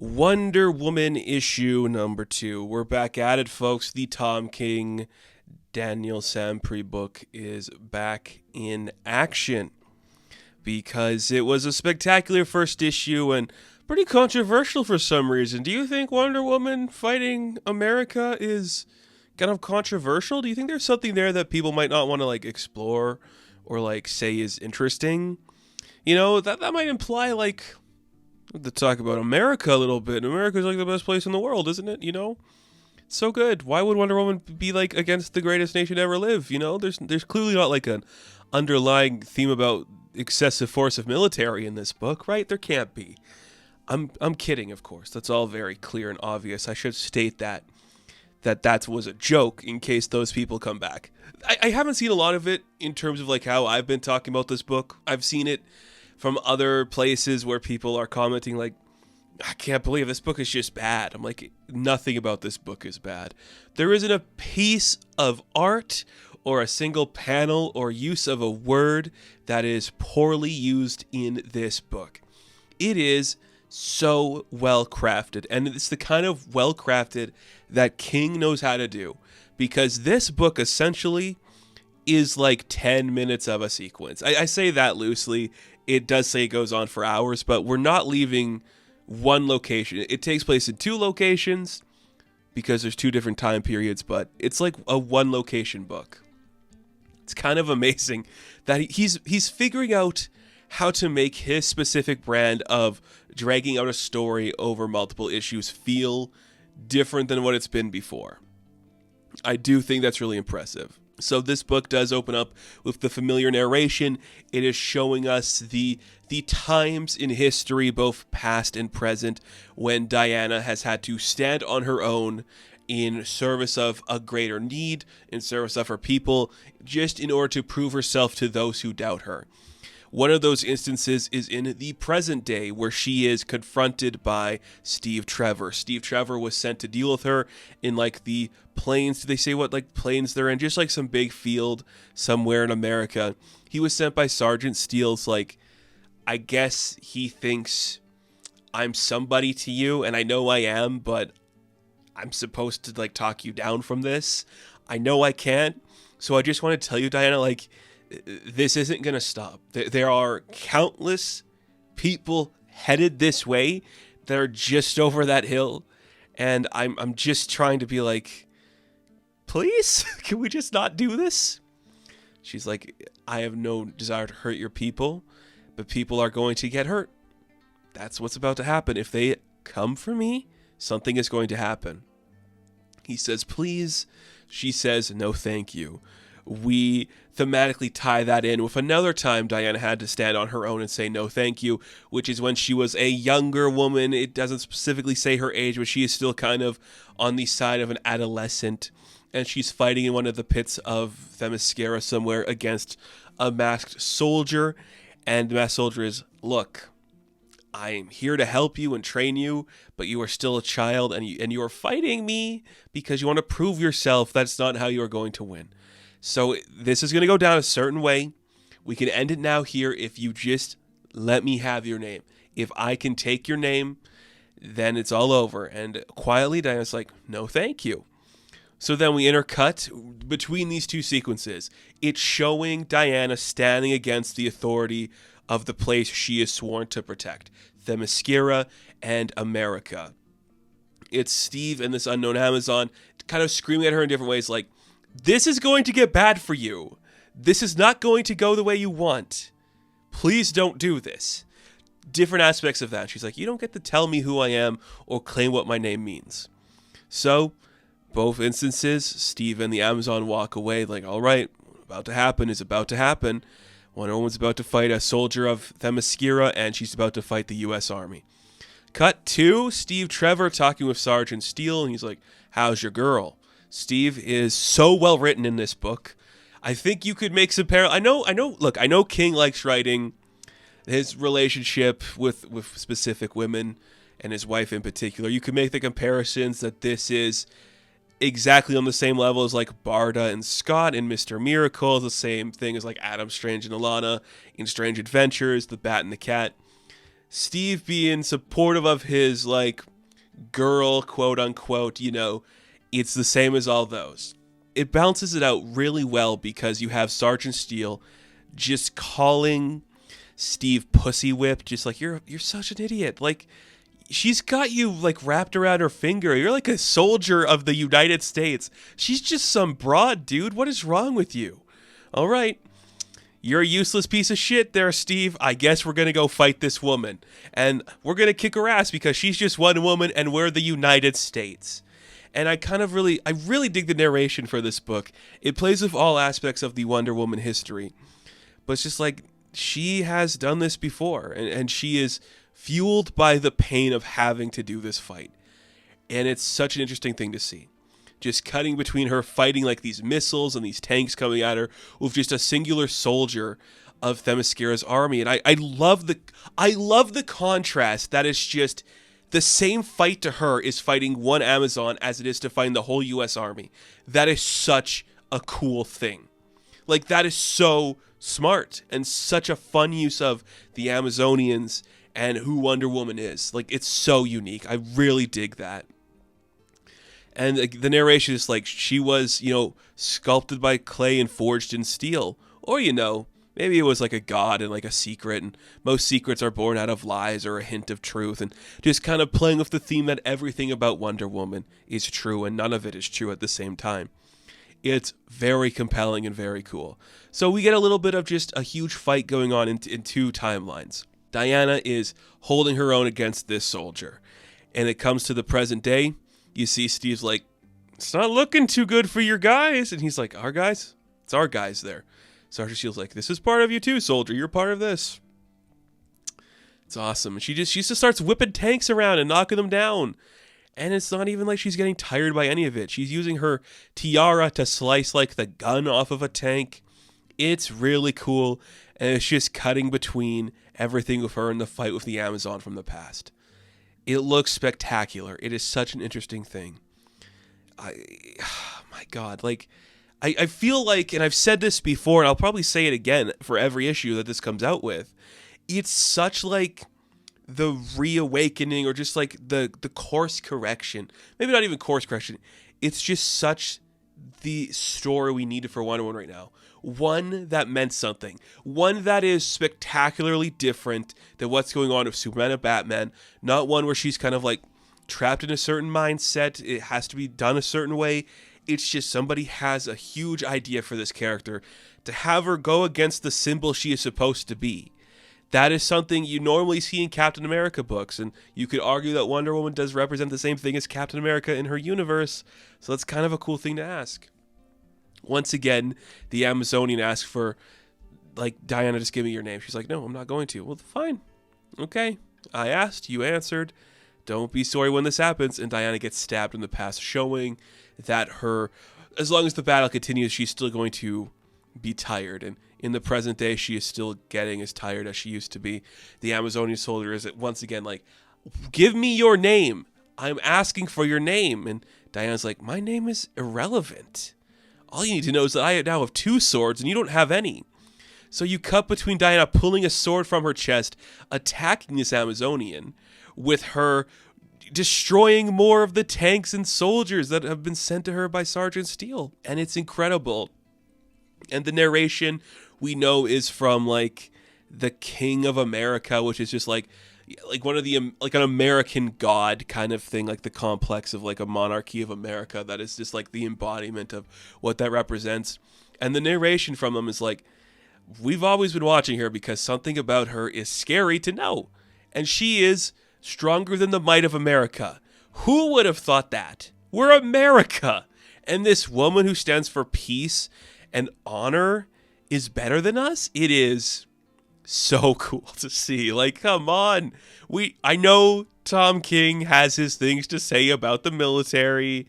Wonder Woman issue number 2. We're back at it, folks. The Tom King Daniel Sampry book is back in action because it was a spectacular first issue and pretty controversial for some reason. Do you think Wonder Woman fighting America is kind of controversial? Do you think there's something there that people might not want to explore or say is interesting? You know, that might imply to talk about America a little bit. America's the best place in the world, isn't it? You know? It's so good. Why would Wonder Woman be against the greatest nation ever live? You know, there's clearly not an underlying theme about excessive force of military in this book, right? There can't be. I'm kidding, of course. That's all very clear and obvious. I should state that was a joke in case those people come back. I haven't seen a lot of it in terms of how I've been talking about this book. I've seen it from other places where people are commenting I can't believe this book is just bad. I'm nothing about this book is bad. There isn't a piece of art or a single panel or use of a word that is poorly used in this book. It is so well crafted, and it's the kind of well crafted that King knows how to do, because this book essentially is 10 minutes of a sequence. I say that loosely. It does say it goes on for hours, but we're not leaving one location. It takes place in 2 locations because there's 2 different time periods, but it's a one location book. It's kind of amazing that he's figuring out how to make his specific brand of dragging out a story over multiple issues feel different than what it's been before. I do think that's really impressive. So this book does open up with the familiar narration. It is showing us the times in history, both past and present, when Diana has had to stand on her own in service of a greater need, in service of her people, just in order to prove herself to those who doubt her. One of those instances is in the present day, where she is confronted by Steve Trevor. Steve Trevor was sent to deal with her in the plains. Do they say what plains they're in? Just some big field somewhere in America. He was sent by Sergeant Steele's I guess he thinks I'm somebody to you, and I know I am, but I'm supposed to talk you down from this. I know I can't. So I just want to tell you, Diana, this isn't going to stop. There are countless people headed this way that are just over that hill. And I'm just trying to be please, can we just not do this? She's I have no desire to hurt your people, but people are going to get hurt. That's what's about to happen. If they come for me, something is going to happen. He says, please. She says, no, thank you. We thematically tie that in with another time Diana had to stand on her own and say no thank you, which is when she was a younger woman. It doesn't specifically say her age, but she is still kind of on the side of an adolescent, and she's fighting in one of the pits of Themyscira somewhere against a masked soldier, and the masked soldier is, look, I'm here to help you and train you, but you are still a child, and you are fighting me because you want to prove yourself. That's not how you are going to win. So this is going to go down a certain way. We can end it now here if you just let me have your name. If I can take your name, then it's all over. And quietly, Diana's no, thank you. So then we intercut between these 2 sequences. It's showing Diana standing against the authority of the place she is sworn to protect, Themyscira and America. It's Steve and this unknown Amazon kind of screaming at her in different ways this is going to get bad for you. This is not going to go the way you want. Please don't do this. Different aspects of that. She's you don't get to tell me who I am or claim what my name means. So, both instances, Steve and the Amazon walk away all right, what's about to happen is about to happen. Wonder Woman's about to fight a soldier of Themyscira, and she's about to fight the U.S. Army. Cut to Steve Trevor talking with Sergeant Steele, and he's how's your girl? Steve is so well written in this book. I think you could make some I know, look, I know King likes writing his relationship with specific women and his wife in particular. You could make the comparisons that this is exactly on the same level as Barda and Scott in Mr. Miracle, the same thing as Adam Strange and Alana in Strange Adventures, The Bat and the Cat. Steve being supportive of his girl, quote unquote, it's the same as all those. It balances it out really well because you have Sergeant Steele just calling Steve pussy whip, just like, you're such an idiot. Like, she's got you like wrapped around her finger. You're like a soldier of the United States. She's just some broad, dude. What is wrong with you? All right. You're a useless piece of shit there, Steve. I guess we're going to go fight this woman. And we're going to kick her ass because she's just one woman and we're the United States. And I really dig the narration for this book. It plays with all aspects of the Wonder Woman history. But it's just like, she has done this before. And she is fueled by the pain of having to do this fight. And it's such an interesting thing to see. Just cutting between her fighting like these missiles and these tanks coming at her with just a singular soldier of Themyscira's army. And I love the contrast that is just the same fight to her is fighting one Amazon as it is to find the whole U.S. Army. That is such a cool thing. Like, that is so smart and such a fun use of the Amazonians and who Wonder Woman is. Like, it's so unique. I really dig that. And the narration is like, she was, sculpted by clay and forged in steel. Or, maybe it was like a god and like a secret, and most secrets are born out of lies or a hint of truth, and just kind of playing with the theme that everything about Wonder Woman is true and none of it is true at the same time. It's very compelling and very cool. So we get a little bit of just a huge fight going on in two timelines. Diana is holding her own against this soldier, and it comes to the present day. You see Steve's like, it's not looking too good for your guys, and he's like, our guys? It's our guys there. Sergeant Steele's like, this is part of you too, soldier. You're part of this. It's awesome. And she just starts whipping tanks around and knocking them down. And it's not even like she's getting tired by any of it. She's using her tiara to slice like the gun off of a tank. It's really cool. And it's just cutting between everything with her in the fight with the Amazon from the past. It looks spectacular. It is such an interesting thing. My God, like, I feel like, and I've said this before, and I'll probably say it again for every issue that this comes out with, it's such like the reawakening or just like the course correction. Maybe not even course correction. It's just such the story we needed for Wonder Woman right now. One that meant something. One that is spectacularly different than what's going on with Superman and Batman. Not one where she's kind of like trapped in a certain mindset. It has to be done a certain way. It's just somebody has a huge idea for this character to have her go against the symbol she is supposed to be. That is something you normally see in Captain America books, and you could argue that Wonder Woman does represent the same thing as Captain America in her universe, so that's kind of a cool thing to ask. Once again, the Amazonian asks for, like, Diana, just give me your name. She's like, no, I'm not going to. Well, fine. Okay. I asked, you answered. Don't be sorry when this happens. And Diana gets stabbed in the past, showing that as long as the battle continues, she's still going to be tired. And in the present day, she is still getting as tired as she used to be. The Amazonian soldier is once again like, give me your name. I'm asking for your name. And Diana's like, my name is irrelevant. All you need to know is that I now have 2 swords and you don't have any. So you cut between Diana pulling a sword from her chest, attacking this Amazonian, with her destroying more of the tanks and soldiers that have been sent to her by Sergeant Steele. And it's incredible. And the narration we know is from like the King of America, which is just like one of the like an American god kind of thing, like the complex of like a monarchy of America that is just like the embodiment of what that represents. And the narration from them is like, we've always been watching her because something about her is scary to know. And she is stronger than the might of America. Who would have thought that? We're America. And this woman who stands for peace and honor is better than us? It is so cool to see. Like, come on. I know Tom King has his things to say about the military.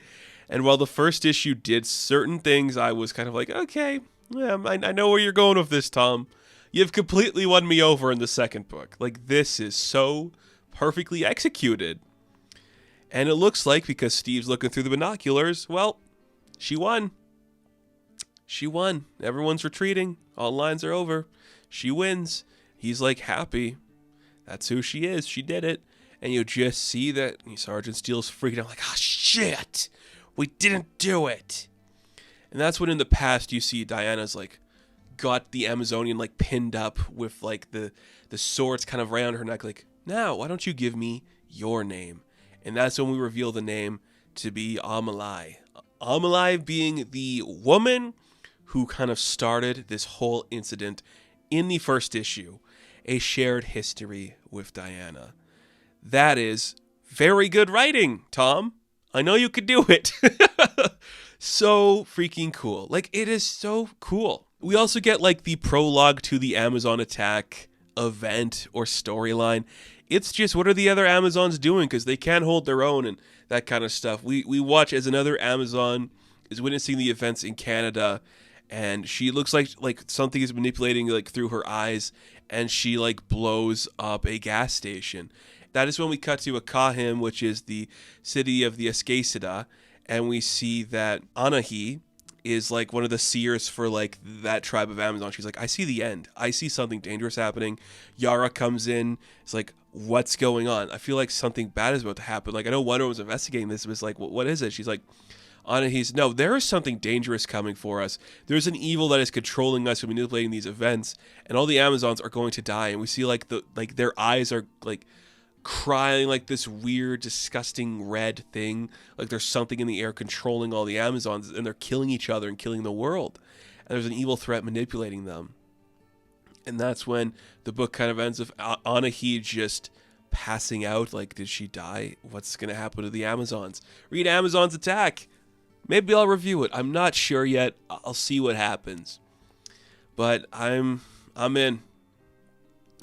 And while the first issue did certain things, I was kind of like, okay, yeah, I know where you're going with this, Tom. You've completely won me over in the second book. Like, this is so perfectly executed. And it looks like, because Steve's looking through the binoculars, well, she won. She won. Everyone's retreating. All lines are over. She wins. He's like happy. That's who she is. She did it. and you just see that Sergeant Steele's freaking out like, oh shit, we didn't do it. And that's when in the past you see Diana's like got the Amazonian like pinned up with like the swords kind of around her neck, like, now why don't you give me your name? And that's when we reveal the name to be Amalai. Amalai being the woman who kind of started this whole incident in the first issue, a shared history with Diana. That is very good writing, Tom. I know you could do it. So freaking cool. Like, it is so cool. We also get like the prologue to the Amazon attack event or storyline. It's just, what are the other Amazons doing? Because they can't hold their own and that kind of stuff. We watch as another Amazon is witnessing the events in Canada, and she looks like something is manipulating like through her eyes, and she like blows up a gas station. That is when we cut to Akahim, which is the city of the Escacida, and we see that Anahi is like one of the seers for like that tribe of Amazon. She's like, I see the end. I see something dangerous happening. Yara comes in. It's like, what's going on? I feel like something bad is about to happen. Like, I know Wonder Woman's investigating this. It was like, what is it? She's like, Anahi's, no, there is something dangerous coming for us. There's an evil that is controlling us and manipulating these events, and all the Amazons are going to die. And we see like their eyes are like crying like this weird, disgusting red thing. Like there's something in the air controlling all the Amazons, and they're killing each other and killing the world. And there's an evil threat manipulating them. And that's when the book kind of ends with Anahi just passing out. Like, did she die? What's going to happen to the Amazons? Read Amazon's Attack. Maybe I'll review it. I'm not sure yet. I'll see what happens. But I'm in.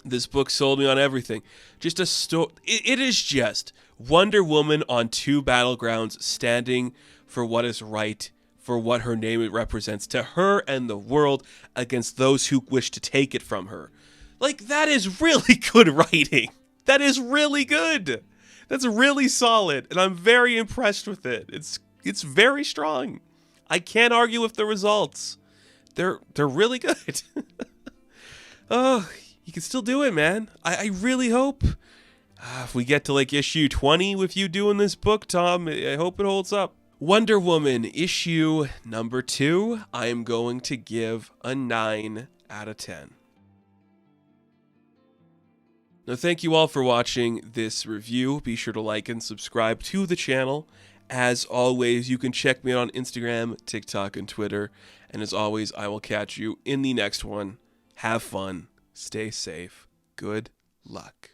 This book sold me on everything. Just a story. It is just Wonder Woman on two battlegrounds, standing for what is right, for what her name represents to her and the world, against those who wish to take it from her. Like, that is really good writing. That is really good. That's really solid, and I'm very impressed with it. It's very strong. I can't argue with the results. They're really good. Oh, you can still do it, man. I really hope if we get to like issue 20 with you doing this book, Tom, I hope it holds up. Wonder Woman issue number 2, I am going to give a 9 out of 10. Now, thank you all for watching this review. Be sure to like and subscribe to the channel. As always, you can check me out on Instagram, TikTok, and Twitter. And as always, I will catch you in the next one. Have fun. Stay safe. Good luck.